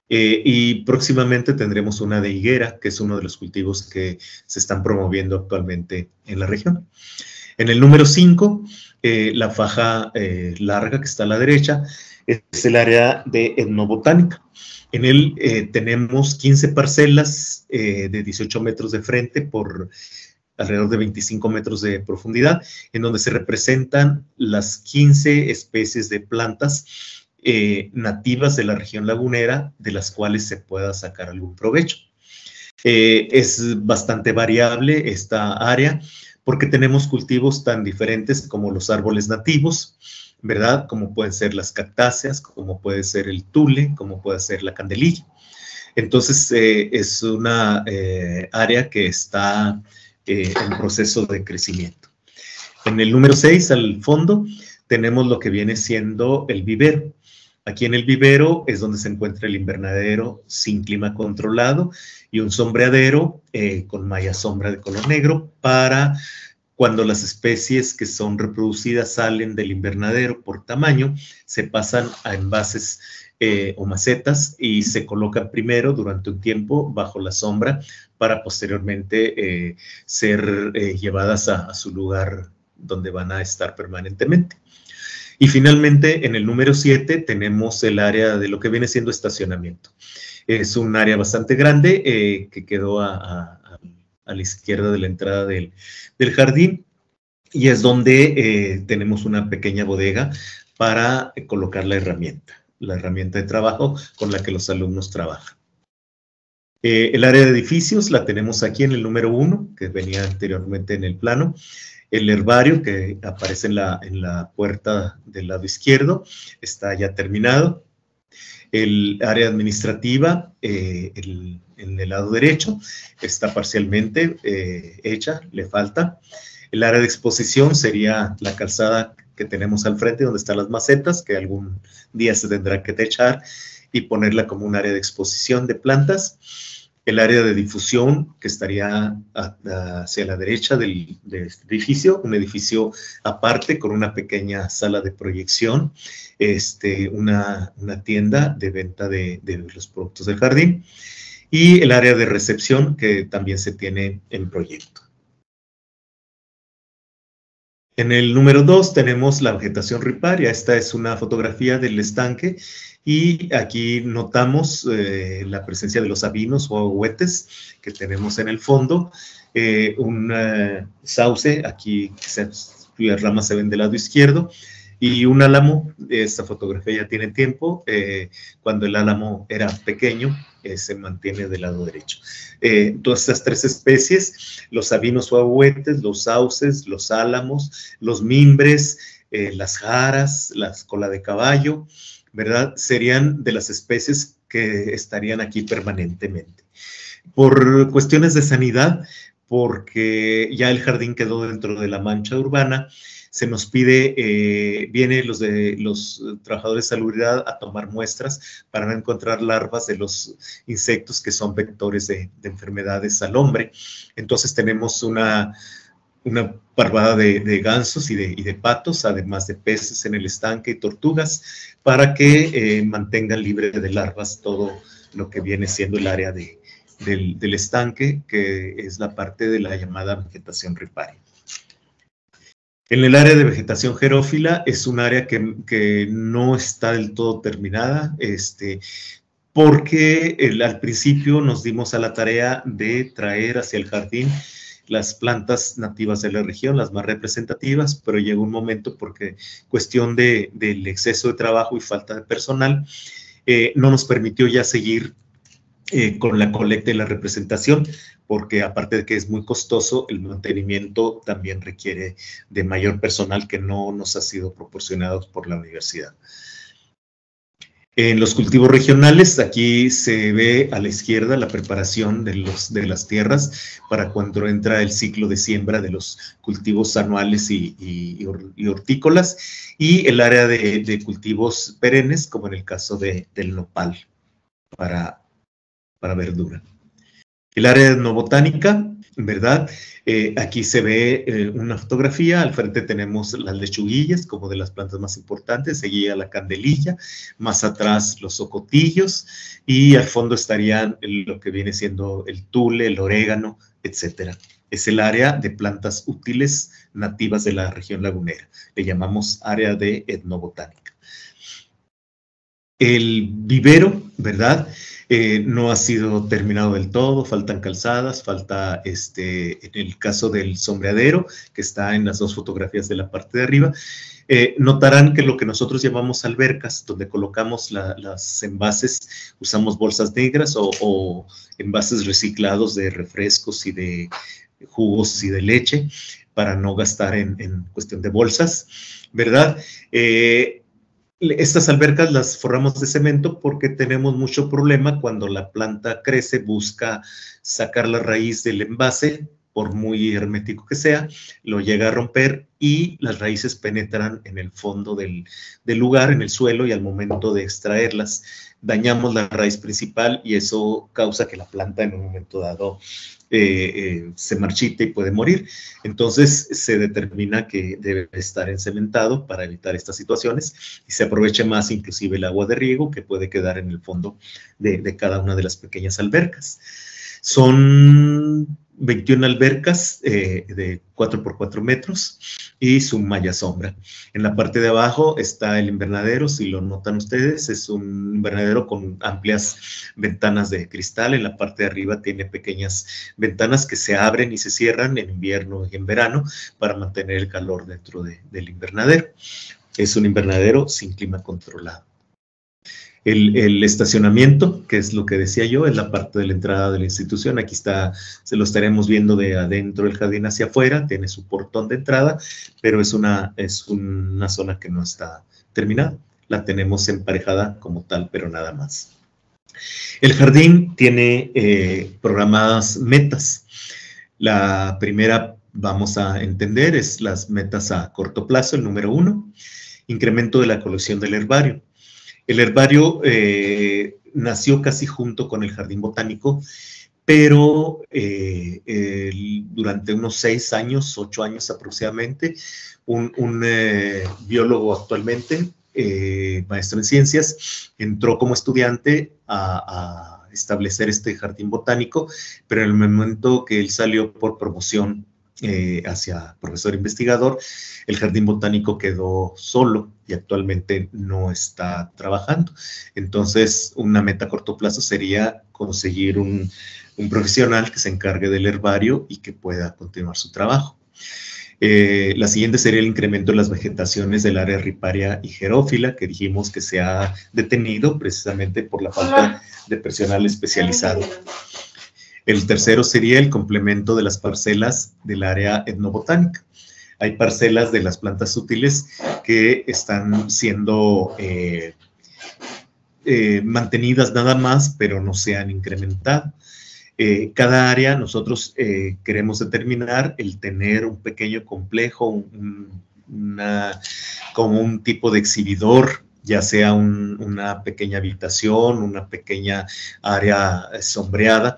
y próximamente tendremos una de higuera, que es uno de los cultivos que se están promoviendo actualmente en la región. En el número 5, la faja larga que está a la derecha, es el área de etnobotánica. En él tenemos 15 parcelas de 18 metros de frente por alrededor de 25 metros de profundidad, en donde se representan las 15 especies de plantas nativas de la región lagunera, de las cuales se pueda sacar algún provecho. Es bastante variable esta área, porque tenemos cultivos tan diferentes como los árboles nativos, ¿verdad? Como pueden ser las cactáceas, como puede ser el tule, como puede ser la candelilla. Entonces, es una área que está en proceso de crecimiento. En el número 6, al fondo, tenemos lo que viene siendo el vivero. Aquí en el vivero es donde se encuentra el invernadero sin clima controlado y un sombreadero con malla sombra de color negro para cuando las especies que son reproducidas salen del invernadero por tamaño, se pasan a envases o macetas y se colocan primero durante un tiempo bajo la sombra para posteriormente ser llevadas a su lugar donde van a estar permanentemente. Y finalmente, en el número 7 tenemos el área de lo que viene siendo estacionamiento. Es un área bastante grande que quedó a la izquierda de la entrada del jardín y es donde tenemos una pequeña bodega para colocar la herramienta de trabajo con la que los alumnos trabajan. El área de edificios la tenemos aquí en el número 1, que venía anteriormente en el plano. El herbario que aparece en la puerta del lado izquierdo está ya terminado. El área administrativa en el lado derecho está parcialmente hecha, le falta. El área de exposición sería la calzada que tenemos al frente donde están las macetas, que algún día se tendrá que techar y ponerla como un área de exposición de plantas. El área de difusión, que estaría hacia la derecha del edificio, un edificio aparte con una pequeña sala de proyección, una tienda de venta de los productos del jardín, y el área de recepción, que también se tiene en proyecto. En el número 2 tenemos la vegetación riparia. Esta es una fotografía del estanque y aquí notamos la presencia de los sabinos o ahuehuetes que tenemos en el fondo. Un sauce, aquí cuyas ramas se ven del lado izquierdo, y un álamo. Esta fotografía ya tiene tiempo. Cuando el álamo era pequeño, se mantiene del lado derecho. Todas estas tres especies, los sabinos o ahuehuetes, los sauces, los álamos, los mimbres, las jaras, la cola de caballo, ¿verdad? Serían de las especies que estarían aquí permanentemente. Por cuestiones de sanidad, porque ya el jardín quedó dentro de la mancha urbana, se nos pide, vienen los trabajadores de salubridad a tomar muestras para no encontrar larvas de los insectos que son vectores de enfermedades al hombre. Entonces tenemos una parvada de gansos y de patos, además de peces en el estanque y tortugas, para que mantengan libre de larvas todo lo que viene siendo el área del estanque, que es la parte de la llamada vegetación riparia. En el área de vegetación xerófila es un área que no está del todo terminada, porque al principio nos dimos a la tarea de traer hacia el jardín las plantas nativas de la región, las más representativas, pero llegó un momento porque cuestión del exceso de trabajo y falta de personal, no nos permitió ya seguir con la colecta y la representación, porque aparte de que es muy costoso, el mantenimiento también requiere de mayor personal que no nos ha sido proporcionado por la universidad. En los cultivos regionales, aquí se ve a la izquierda la preparación de las tierras para cuando entra el ciclo de siembra de los cultivos anuales y hortícolas, y el área de cultivos perennes, como en el caso del nopal para verdura. El área de etnobotánica, ¿verdad? Aquí se ve una fotografía, al frente tenemos las lechuguillas como de las plantas más importantes, seguía la candelilla, más atrás los ocotillos y al fondo estarían lo que viene siendo el tule, el orégano, etcétera. Es el área de plantas útiles nativas de la región lagunera. Le llamamos área de etnobotánica. El vivero, ¿verdad? no ha sido terminado del todo, faltan calzadas, falta, en el caso del sombreadero, que está en las dos fotografías de la parte de arriba, notarán que lo que nosotros llamamos albercas, donde colocamos las envases, usamos bolsas negras o envases reciclados de refrescos y de jugos y de leche, para no gastar en cuestión de bolsas, ¿verdad? Estas albercas las forramos de cemento porque tenemos mucho problema cuando la planta crece, busca sacar la raíz del envase, por muy hermético que sea, lo llega a romper y las raíces penetran en el fondo del lugar, en el suelo, y al momento de extraerlas dañamos la raíz principal y eso causa que la planta en un momento dado se marchite y puede morir. Entonces se determina que debe estar encementado para evitar estas situaciones y se aprovecha más inclusive el agua de riego que puede quedar en el fondo de cada una de las pequeñas albercas. Son 21 albercas de 4 por 4 metros y su malla sombra. En la parte de abajo está el invernadero, si lo notan ustedes, es un invernadero con amplias ventanas de cristal. En la parte de arriba tiene pequeñas ventanas que se abren y se cierran en invierno y en verano para mantener el calor dentro del invernadero. Es un invernadero sin clima controlado. El estacionamiento, que es lo que decía yo, es la parte de la entrada de la institución. Aquí está, se lo estaremos viendo de adentro del jardín hacia afuera, tiene su portón de entrada, pero es una zona que no está terminada. La tenemos emparejada como tal, pero nada más. El jardín tiene programadas metas. La primera, vamos a entender, es las metas a corto plazo, el número 1, incremento de la colección del herbario. El herbario nació casi junto con el jardín botánico, pero durante unos 6 años, 8 años aproximadamente, un biólogo actualmente, maestro en ciencias, entró como estudiante a establecer este jardín botánico, pero en el momento que él salió por promoción hacia profesor investigador, el jardín botánico quedó solo y actualmente no está trabajando. Entonces, una meta a corto plazo sería conseguir un profesional que se encargue del herbario y que pueda continuar su trabajo. La siguiente sería el incremento de las vegetaciones del área riparia y xerófila, que dijimos que se ha detenido precisamente por la falta de personal especializado. El tercero sería el complemento de las parcelas del área etnobotánica. Hay parcelas de las plantas útiles que están siendo mantenidas nada más, pero no se han incrementado. Cada área nosotros queremos determinar el tener un pequeño complejo, como un tipo de exhibidor, ya sea una pequeña habitación, una pequeña área sombreada,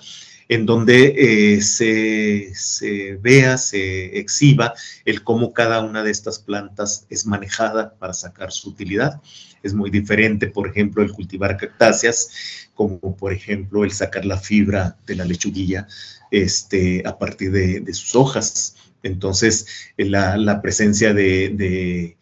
en donde se vea, se exhiba el cómo cada una de estas plantas es manejada para sacar su utilidad. Es muy diferente, por ejemplo, el cultivar cactáceas, como por ejemplo el sacar la fibra de la lechuguilla a partir de sus hojas. Entonces, la presencia de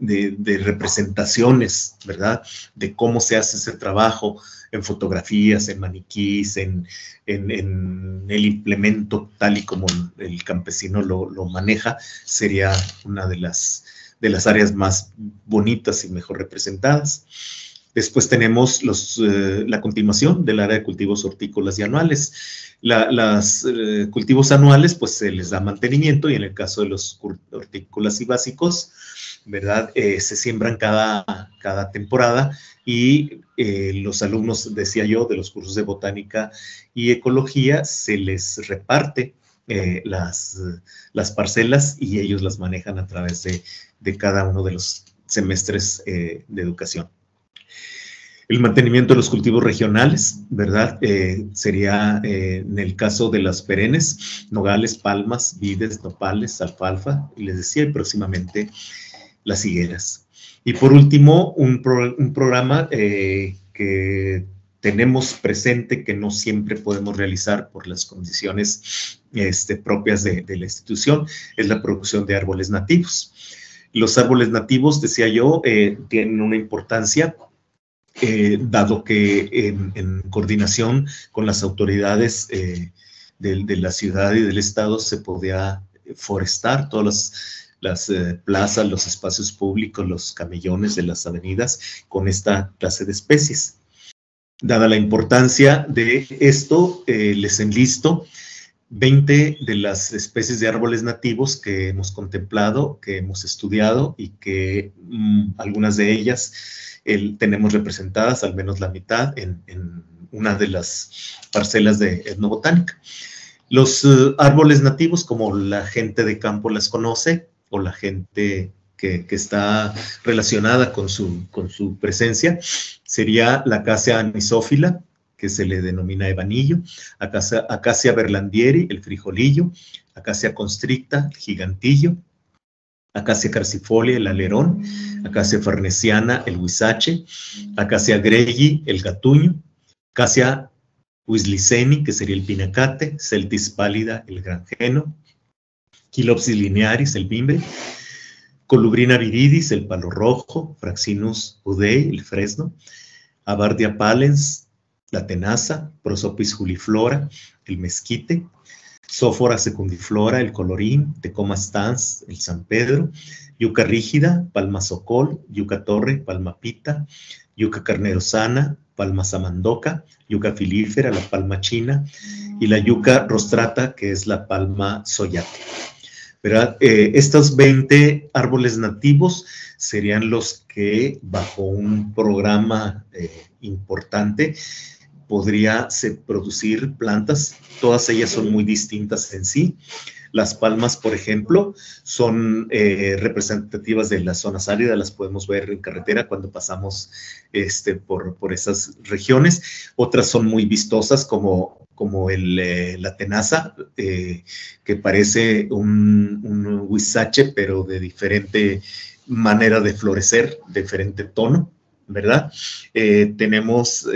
representaciones, ¿verdad? De cómo se hace ese trabajo en fotografías, en maniquís, en el implemento tal y como el campesino lo maneja, sería una de las áreas más bonitas y mejor representadas. Después tenemos la continuación del área de cultivos hortícolas y anuales. Los cultivos anuales, pues se les da mantenimiento, y en el caso de los hortícolas y básicos, ¿verdad? Se siembran cada temporada, y los alumnos, decía yo, de los cursos de botánica y ecología, se les reparte las parcelas y ellos las manejan a través de cada uno de los semestres de educación. El mantenimiento de los cultivos regionales, ¿verdad? Sería en el caso de las perennes, nogales, palmas, vides, nopales, alfalfa, y les decía, y próximamente las higueras. Y por último, un programa que tenemos presente, que no siempre podemos realizar por las condiciones propias de la institución, es la producción de árboles nativos. Los árboles nativos, decía yo, tienen una importancia dado que en coordinación con las autoridades de la ciudad y del estado se podía forestar todas las plazas, los espacios públicos, los camellones de las avenidas con esta clase de especies. Dada la importancia de esto, les enlisto 20 de las especies de árboles nativos que hemos contemplado, que hemos estudiado y que algunas de ellas tenemos representadas, al menos la mitad, en una de las parcelas de etnobotánica. Los árboles nativos, como la gente de campo las conoce, o la gente que está relacionada con su presencia, sería la acacia anisófila, que se le denomina ebanillo, acacia berlandieri, el frijolillo, acacia constricta, el gigantillo, acacia carcifolia, el alerón, acacia farnesiana, el huizache, acacia greyi, el gatuño, acacia huisliceni, que sería el pinacate, celtis pálida, el granjeno, Chilopsis linearis, el mimbre, Colubrina viridis, el palo rojo, Fraxinus udei, el fresno, Abardia pallens, la tenaza, Prosopis juliflora, el mezquite, Sófora secundiflora, el colorín, Tecoma stans, el San Pedro, Yuca rígida, Palma socol, Yuca torre, Palma pita, Yuca carnerosana, Palma samandoca, Yuca filífera, la palma china, y la yuca rostrata, que es la palma soyate. ¿Verdad? Estos 20 árboles nativos serían los que, bajo un programa importante, podría producir plantas. Todas ellas son muy distintas en sí. Las palmas, por ejemplo, son representativas de las zonas áridas, las podemos ver en carretera cuando pasamos por esas regiones. Otras son muy vistosas, como la tenaza, que parece un huizache, pero de diferente manera de florecer, diferente tono, ¿verdad? Tenemos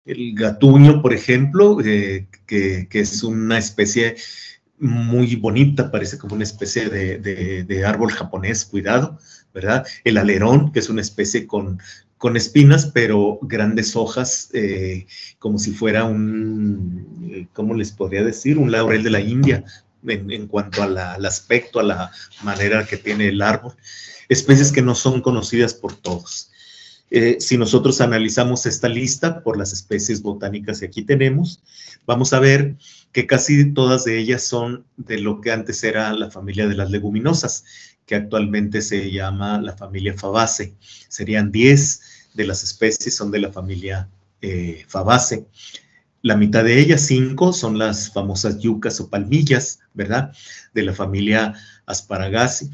el gatuño, por ejemplo, que es una especie muy bonita, parece como una especie de árbol japonés, cuidado, ¿verdad? El alerón, que es una especie con espinas, pero grandes hojas, como si fuera ¿cómo les podría decir? Un laurel de la India, en cuanto al aspecto, a la manera que tiene el árbol. Especies que no son conocidas por todos. Si nosotros analizamos esta lista por las especies botánicas que aquí tenemos, vamos a ver que casi todas de ellas son de lo que antes era la familia de las leguminosas, que actualmente se llama la familia Fabaceae. Serían 10 de las especies son de la familia Fabaceae. La mitad de ellas, 5, son las famosas yucas o palmillas, ¿verdad? De la familia Asparagaceae.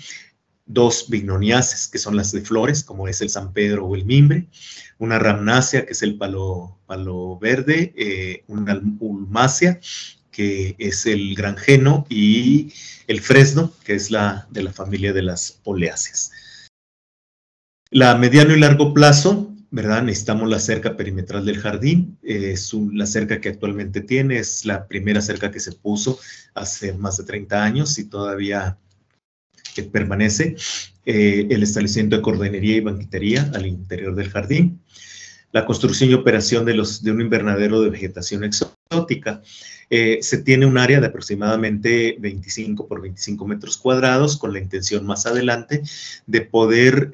2 bignoniaces, que son las de flores, como es el San Pedro o el mimbre. Una rhamnácea, que es el palo verde. Una ulmácea, que es el granjeno, y el fresno, que es de la familia de las oleáceas. La mediano y largo plazo, ¿verdad? Necesitamos la cerca perimetral del jardín. La cerca que actualmente tiene es la primera cerca que se puso hace más de 30 años y todavía permanece. El establecimiento de cordenería y banquetería al interior del jardín. La construcción y operación de un invernadero de vegetación exótica. Se tiene un área de aproximadamente 25 por 25 metros cuadrados, con la intención más adelante de poder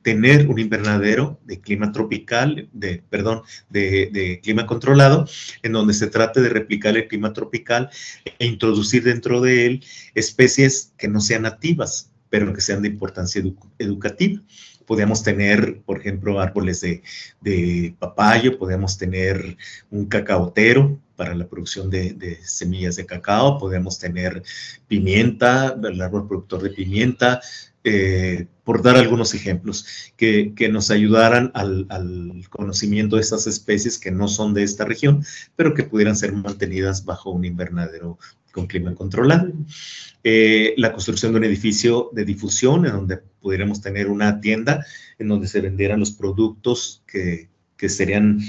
tener un invernadero de clima tropical, de clima controlado, en donde se trate de replicar el clima tropical e introducir dentro de él especies que no sean nativas, pero que sean de importancia educativa. Podríamos tener, por ejemplo, árboles de papayo, podríamos tener un cacaotero para la producción de semillas de cacao, podríamos tener pimienta, el árbol productor de pimienta, por dar algunos ejemplos que nos ayudaran al conocimiento de estas especies que no son de esta región, pero que pudieran ser mantenidas bajo un invernadero con clima controlado. La construcción de un edificio de difusión en donde pudiéramos tener una tienda en donde se vendieran los productos que serían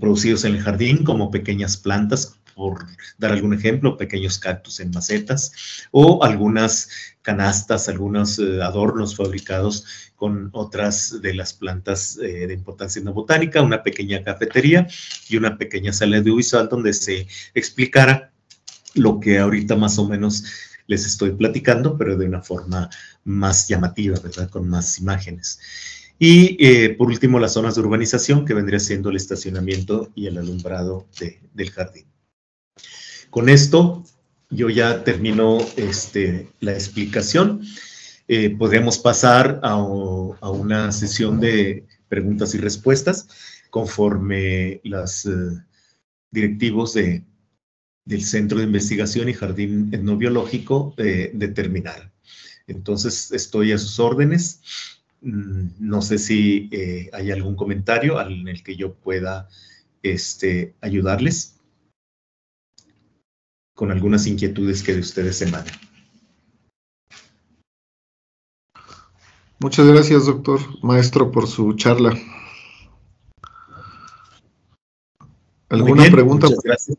producidos en el jardín, como pequeñas plantas por dar algún ejemplo, pequeños cactus en macetas o algunas canastas, algunos adornos fabricados con otras de las plantas de importancia etnobotánica, una pequeña cafetería y una pequeña sala audiovisual donde se explicara lo que ahorita más o menos les estoy platicando, pero de una forma más llamativa, ¿verdad? Con más imágenes. Y por último, las zonas de urbanización, que vendría siendo el estacionamiento y el alumbrado del jardín. Con esto, yo ya termino la explicación. Podríamos pasar a una sesión de preguntas y respuestas conforme los directivos del Centro de Investigación y Jardín Etnobiológico determinaran. Entonces, estoy a sus órdenes. No sé si hay algún comentario en el que yo pueda ayudarles con algunas inquietudes que de ustedes emanen. Muchas gracias, doctor maestro, por su charla. Muy ¿Alguna bien, pregunta? muchas gracias.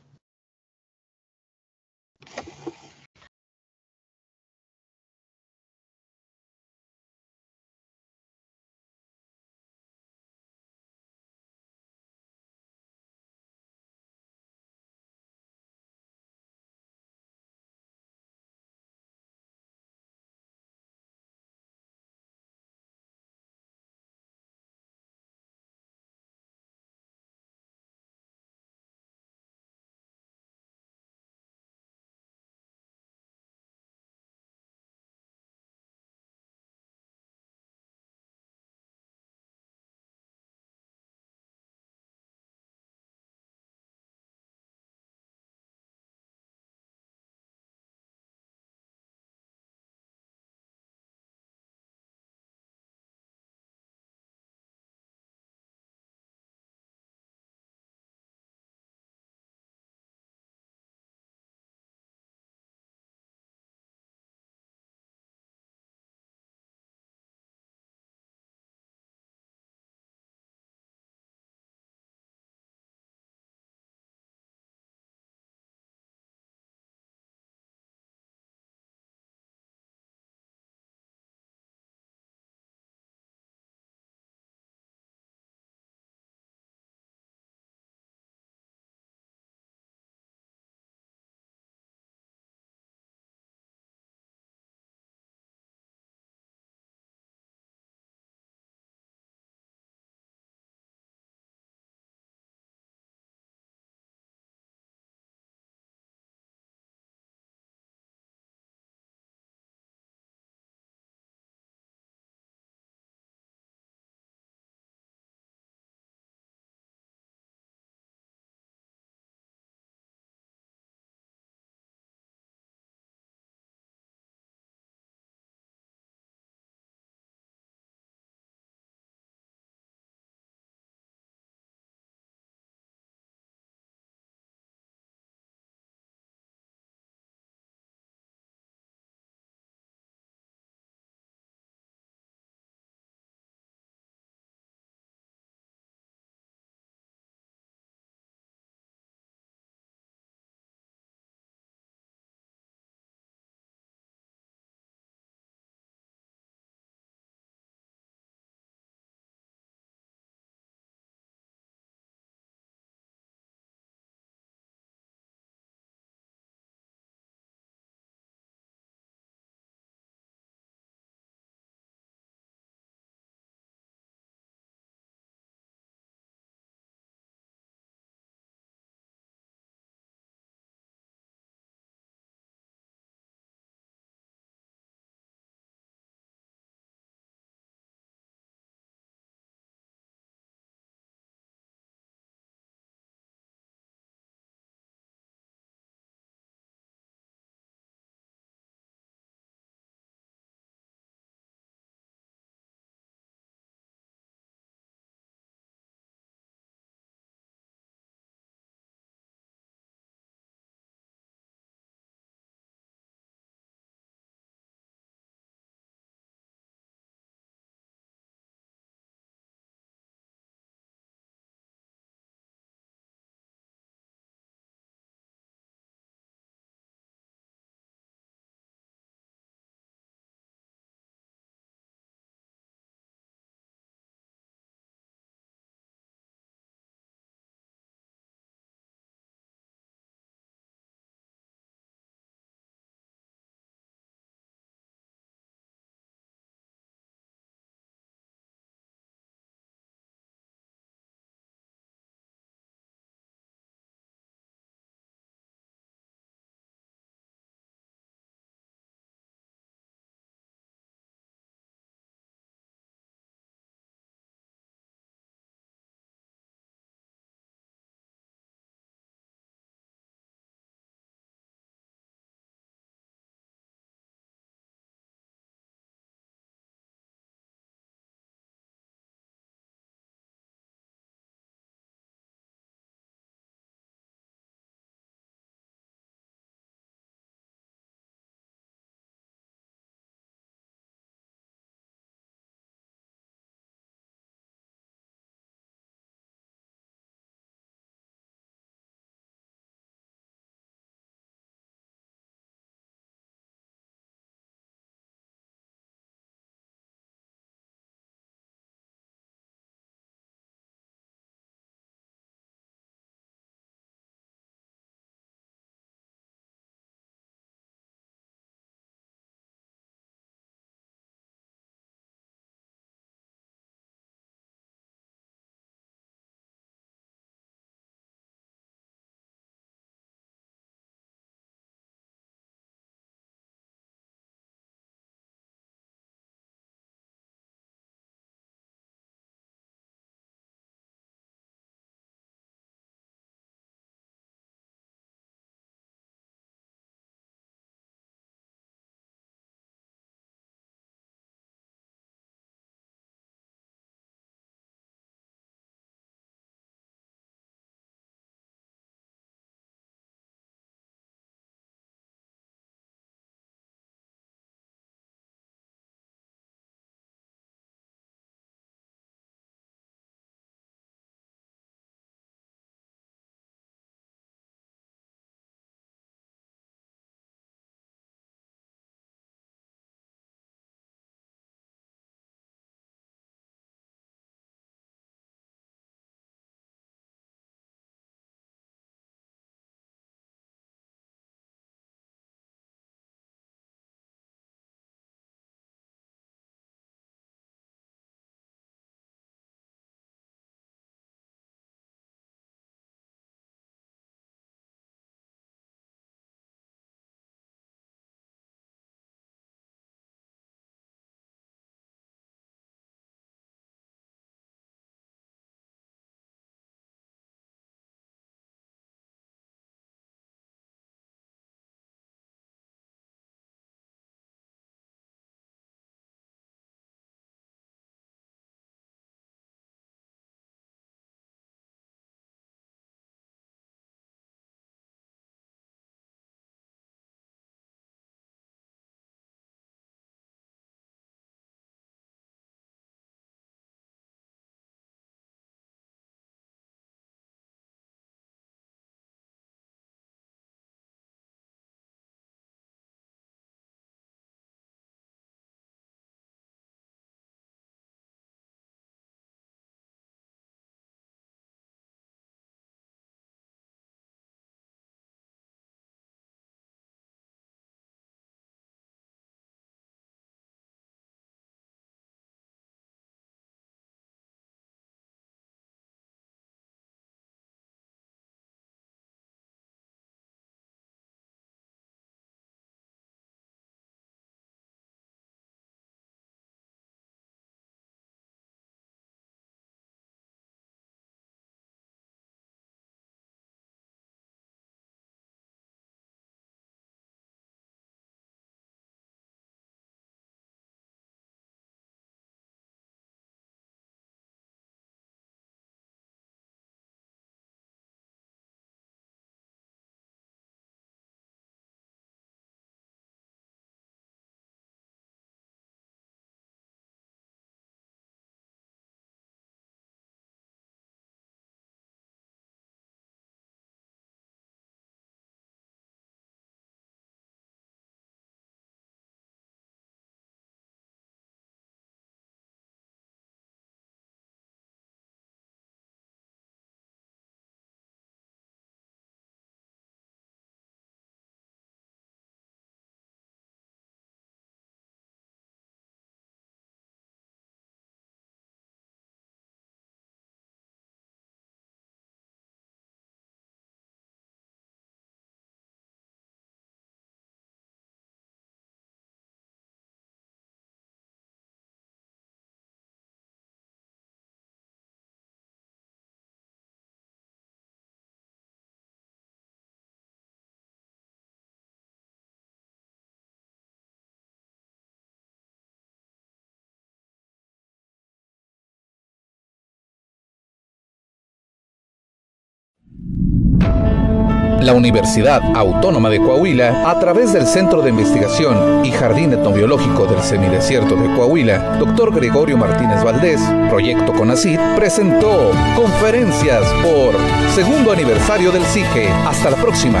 La Universidad Autónoma de Coahuila, a través del Centro de Investigación y Jardín Etnobiológico del Semidesierto de Coahuila, Dr. Gregorio Martínez Valdés, Proyecto CONACYT, presentó Conferencias por segundo aniversario del CIGE. Hasta la próxima.